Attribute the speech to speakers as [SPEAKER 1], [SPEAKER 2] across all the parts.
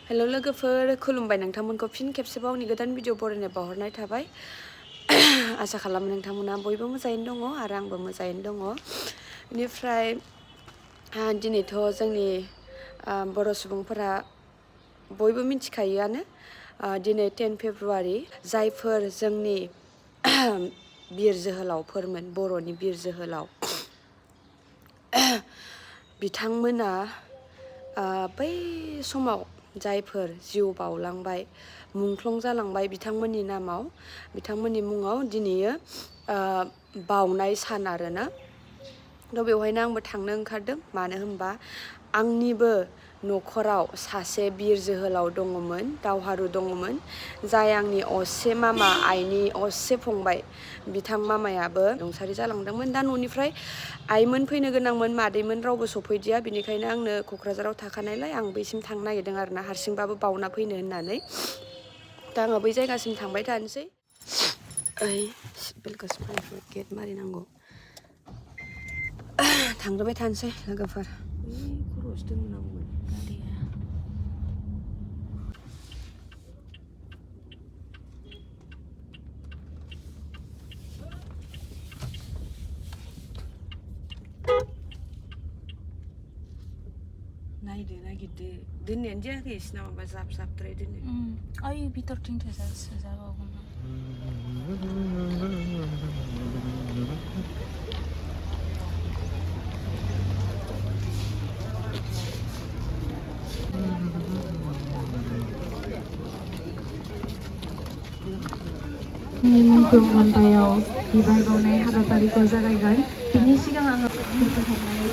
[SPEAKER 1] हेल' लोगोफोर खुलुमबाय नोंथांमोनखौ फिन खेबसेबाव आंनि गोदान भिडिअ बरायनाय बावहरनाय थाबाय आसा खालामो नोंथांमोना बयबो मोजाङैनो दङ आरो आंबो मोजाङैनो दङ बेनिफ्राय दिनैथ' जोंनि बर' सुबुंफोरा बयबो मिथिखायोआनो दिनै 10 फेब्रुवारि जायफोर जोंनि बिर जोहोलावफोरमोन बर'नि बिर जोहोलाव बिथांमोना बै समाव जायफोर जिउ बावलांबाय मुंख्लं जालांबाय बिथांमोननि नामाव बिथांमोननि मुङाव दिनैयो बावनाय सान आरोना थ' बेवहायनो आंबो थांनो ओंखारदों मानो होनबा आंनिबो न'खराव सासे बिर जोहोलाव दङमोन दावहारु दङमोन जाय आंनि असे मामा आइनि असे फंबाय बिथां मामायाबो रुंसारि जालांदोंमोन दा न'निफ्राय आइमोन फैनो गोनांमोन मादैमोन रावबो सफैदिया बिनिखायनो आंनो क'क्राझाराव थाखानायलाय आं बैसिम थांनो नागिरदों आरो ना हारसिंबाबो बावना फैनो होननानै दा आङो बै जायगासिम थांबाय थानोसै ओइ सिटबेल्टखौ गेट मारिनांगौ थांग्रोबाय थानोसै लोगोफोर खर'सो दोननांगौमोन गारिया नायदो नागिरदो दोननायानो जायाखै इसिना माबा जाब जाबद्राय दोनो ओइ भितरथिं सोजाबावगोन
[SPEAKER 2] मुंख्लं घन्टायाव बिबार बावनाय हाबाफारिखौ जागायगोन बिनि सिगां आङो फोसाबनानै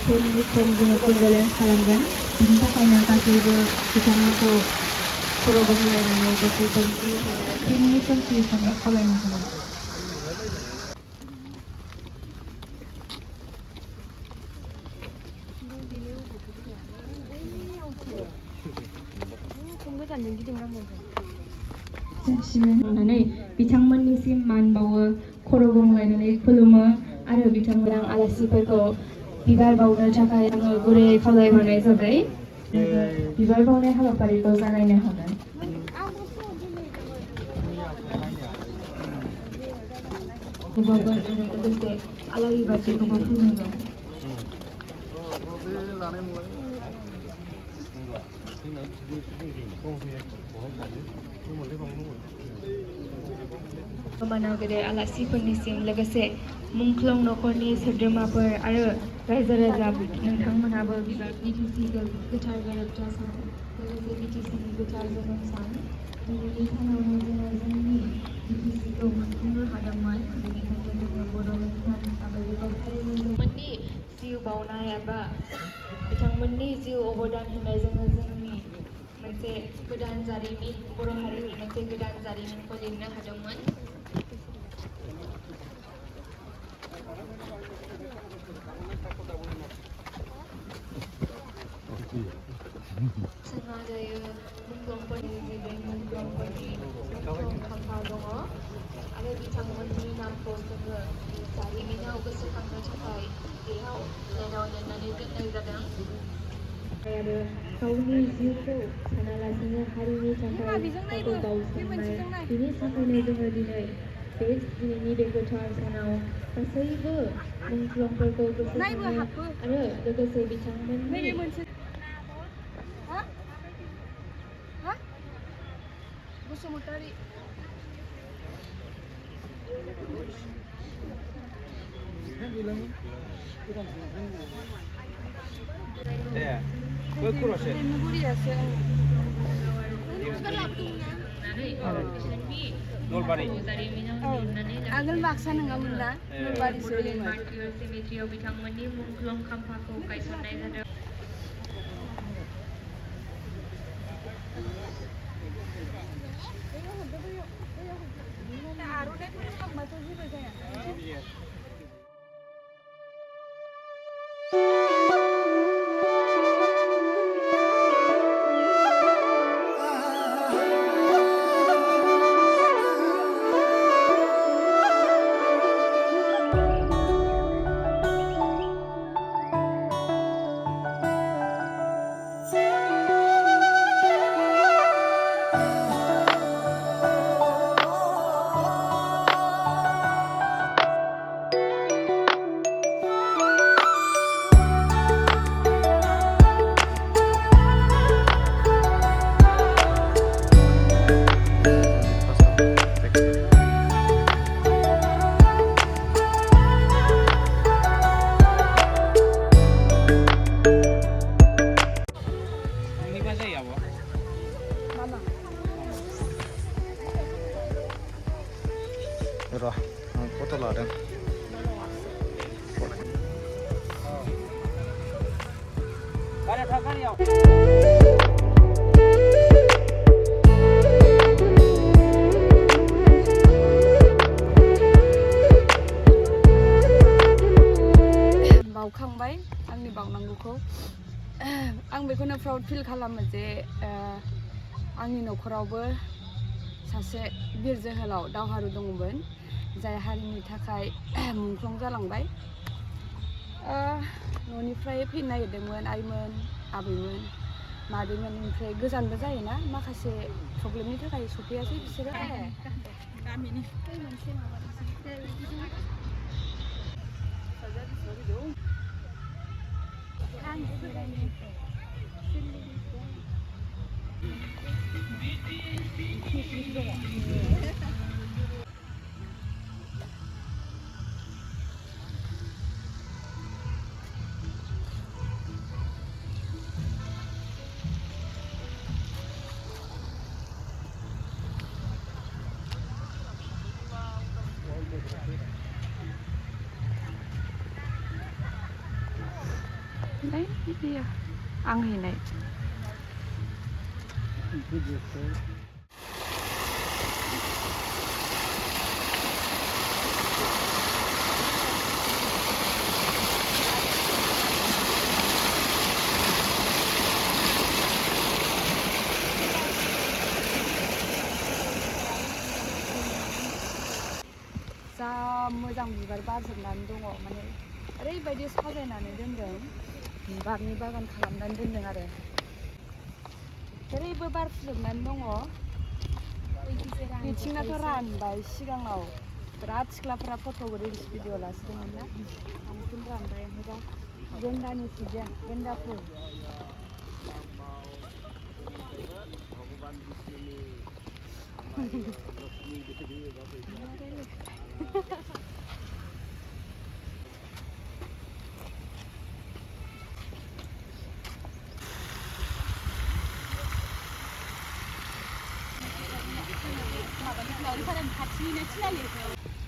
[SPEAKER 2] जोङो बोडलेण्ड खालामगोन बिनि थाखायनो गासैबो बिथांमोनखौ खर' गंग्लायनानै गोसो फिननि सोमखि साननाय खावलायनो हागोन होननानै बिथांमोननिसिम मान बावो खर' गंग्लायनानै खुलुमो आरो बिथांमोना आलासिफोरखौ बिबार बावनो थाखाय आङो गुरैयै खावलायहरनाय जाबाय बिबार बावनाय हाबाफारिखौ जागायनो हागोन लोगोसे आलारि बाथिखौबो फोजोंगोन मानाव गेदेर आलासिफोरनिसिम लोगोसे मुंख्लं न'खरनि सोद्रोमाफोर आरो रायजो राजा नोंथांमोनाबो BTC गोथार गोरोबथा सान लोगोसे BTCनि गोथार जोनोम सान दिनैनि सानावनो जोङो जोंनि BTCखौ मोनफुंनो हादोंमोन बेनिखायनो जोङो बड'लेण्ड सान हिसाबै बेखौ फालिनायनि जिउ बावनाय एबा बिथांमोननि जिउ अबदान होनाय जोङो जोंनि मोनसे गोदान जारिमिन बर' हारिनि मोनसे गोदान जारिमिनखौ लिरनो हादोंमोन जोंहा दायो मुंख्लंफोरनि जेरै मुंख्लंफोरनि मुंख्लं खाम्फा दङ आरो बिथांमोननि नामखौ जोङो जारिमिनाव गोसोखांनो थाखाय बेयाव प्लेटआव लिरनानै दोननाय जादों आरो गावनि जिउखौ सानालासिनो हारिनि थाखाय गावखौ बावसोमनाय बिनि थाखायनो जोङो दिनै दिनैनि बे गोथार सानाव गासैबो मुंख्लंफोरखौ गोसोखाङो आरो लोगोसे बिथांमोननि बसुमतारी
[SPEAKER 1] आगोल बाक्सा नङामोन ना
[SPEAKER 2] Bodoland martyrs cemetery बिथांमोननि मुंख्लं खाम्फाखौ गायसननाय जादों
[SPEAKER 3] र' आं फट' लादों
[SPEAKER 1] बावखांबाय आंनि बावनांगौखौ आं बेखौनो प्राउड फिल खालामो जे आंनि न'खरावबो सासे बिर जोहोलाव दावहारु दङमोन जाय हारिनि थाखाय मुंख्लं जालांबाय न'निफ्राय फैनो नागिरदोंमोन आइमोन आबैमोन मादैमोननिफ्राय गोजानबो जायोना माखासे प्रब्लेमनि थाखाय सफैयासै बिसोरो गामिनि मोनसे Iya, angin naik. जा मोजां बिबार बारजोबनानै दङ माने ओरैबायदि साजायनानै दोनदों बिबारनि बागान खालामनानै दोनदों आरो जेरैबो बारफुजोबनानै दङ बिथिंनाथ' रानबाय सिगाङाव बिराद सिख्लाफोरा फट' रिल्स भिडिअ लासिदोंमोन ना बांसिन रानबाय ओमफ्राय दा गेन्दानि सिजेन गेन्दा फुल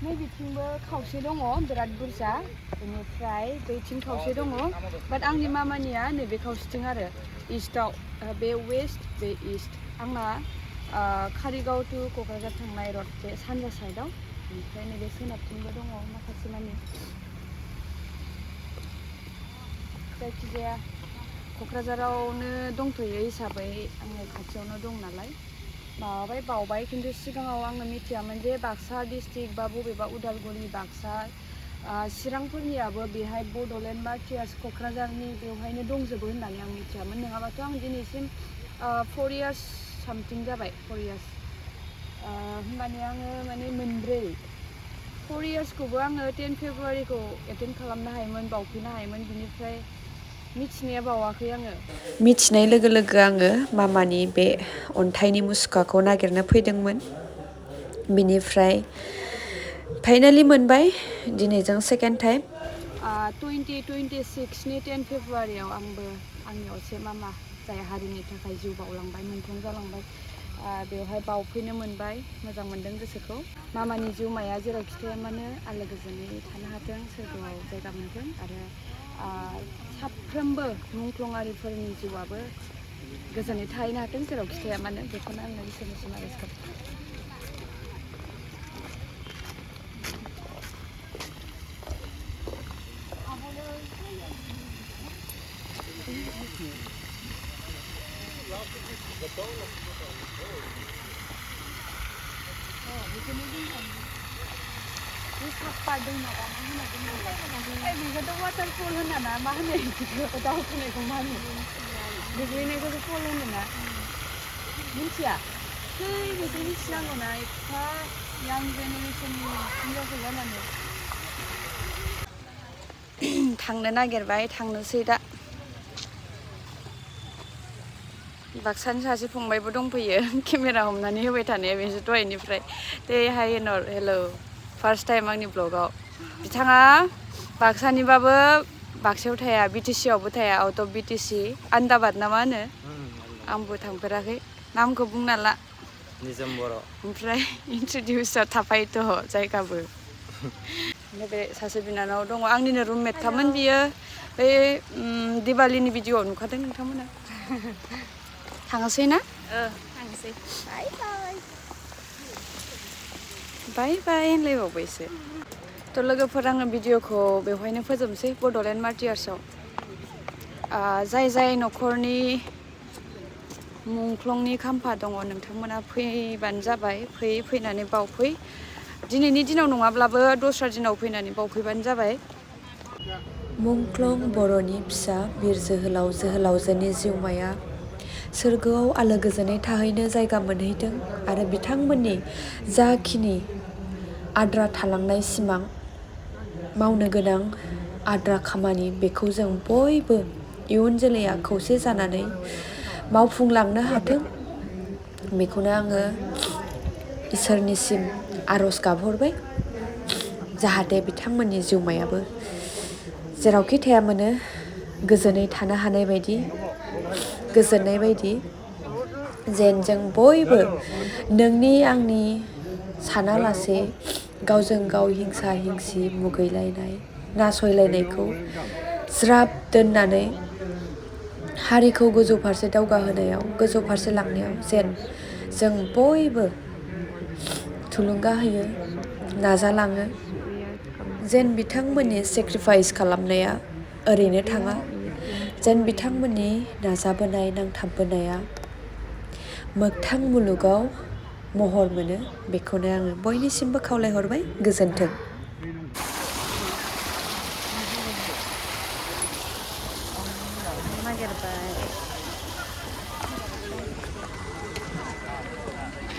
[SPEAKER 1] नै बिथिंबो खावसे दङ बिराद बुरजा बेनिफ्राय बैथिं खावसे दङ बाट आंनि मामानिया नैबे खावसेथिं आरो इस्टआव बे वेस्ट बे इस्ट आंना कारिगाव टु क'क्राझार थांनाय रड बे सानजा साइडआव ओमफ्राय नैबे सोनाबथिंबो दङ माखासे मानि जायखिजाया क'क्राझारावनो दंथ'यो हिसाबै आङो खाथियावनो दं नालाय माबाबाय बावबाय खिन्थु सिगाङाव आङो मिथियामोन जे बाक्सा डिस्ट्रिक्ट बा बबेबा उदालगुरि बाक्सा चिरांफोरनियाबो बेहाय बड'लेण्ड मार्टियार्स क'क्राझारनि बेवहायनो दंजोबो होननानै आं मिथियामोन नङाबाथ' आं दिनैसिम 4 इयार्स सामथिं जाबाय 4 इयार्स होनबानो आङो माने मोनब्रै 4 इयार्सखौबो आङो 10 फेब्रुवारिखौ एटेन्ड खालामनो हायोमोन बावफैनो हायोमोन बिनिफ्राय मिथिनाया बावाखै आङो मिथिनाय लोगो लोगो आङो मामानि बे अन्थाइनि मुसुखाखौ नागिरनो फैदोंमोन बिनिफ्राय फाइनालि मोनबाय दिनैजों सेकेन्ड टाइम 2026नि 10 फेब्रुवारियाव आंबो आंनि असे मामा जाय हारिनि थाखाय जिउ बावलांबाय मुंख्लं जालांबाय बेवहाय बावफैनो मोनबाय मोजां मोनदों गोसोखौ मामानि जिउमाया जेरावखि थाया मानो आलो गोजोनै थानो हाथों सोरगोआव जायगा मोनथों आरो साफ्रोमबो मुंख्लंआरिफोरनि जिउआबो गोजोनै थाहैनो हाथों जेरावखि थाया मानो बेखौनो आङो इसोरनिसिम आरज गाबो बेखौथ' वाटारफल होना ना मा होनो दावखोनायखौ मा होनो गोग्लैनायखौसो फल होनो ना मिथिया बेखौ मिथिनांगौना एफा यां जेनेरेसननि हिनजावफोर जानानै थांनो नागिरबाय थांनोसै दा बाक्सानि सासे फंबायबो दंफैयो केमेरा हमनानै होबाय थानाया बेसो दहायनिफ्राय दे हाय हेल' फार्स्ट टाइम आंनि ब्लगाव बिथाङा बाक्सानिबाबो बाक्सायाव थाया BTC आवबो थाया आउट अफ BTC आन्दाबाद ना मा होनो आंबो थांफेराखै नामखौ बुंना ला
[SPEAKER 3] निजोम बर'
[SPEAKER 1] ओमफ्राय इन्ट्रडिउसआव थाफायोथ' जायगाबो ओमफ्राय बे सासे बिनानाव दङ आंनिनो रुममेटखामोन बियो बै दिवालीनि भिडिअ'आव नुखादों नोंथांमोना थाङासै ना
[SPEAKER 2] थांसै बाय बाय
[SPEAKER 1] बाय बाय होनलायबावबायसो थ' लोगोफोर आङो भिडिअ'खौ बेवहायनो फोजोबनोसै बड'लेण्ड मार्टियार्सआव जाय जाय न'खरनि मुंख्लंनि खाम्फा दङ नोंथांमोना फैबानो जाबाय फैनानै बावफै दिनैनि दिनाव नङाब्लाबो दस्रा दिनाव फैनानै बावफैबानो जाबाय मुंख्लं बर'नि फिसा बिर जोहोलाव जोहोलावजोनि जिउमाया सोरगोआव आलो गोजोनै थाहैनो जायगा मोनहैथों आरो बिथांमोननि जाखिनि आद्रा थालांनाय सिमां मावनो गोनां आद्रा खामानि बेखौ जों बयबो इयुन जोलैया खौसे जानानै मावफुंलांनो हाथों बेखौनो आङो इसोरनिसिम आर'ज गाबहरबाय जाहाथे बिथांमोननि जिउमायाबो जेरावखि थाया मानो गोजोनै थानो हानाय बायदि गोजोननाय बायदि जेन जों बयबो नोंनि आंनि सानालासे गावजों गाव हिंसा हिंसि मुगैलायनाय नासयलायनायखौ ज्राब दोननानै हारिखौ गोजौ फारसे दावगाहोनायाव गोजौ फारसे लांनायाव जेन जों बयबो थुलुंगा होयो नाजालाङो जेन बिथांमोननि सेक्रिफाइस खालामनाया ओरैनो थाङा जेन बिथांमोननि नाजाबोनाय नांथाबबोनाया मोगथां मुलुगाव महर मोनो बेखौनो आङो बयनिसिमबो खावलायहरबाय गोजोन्थों नागिरबाय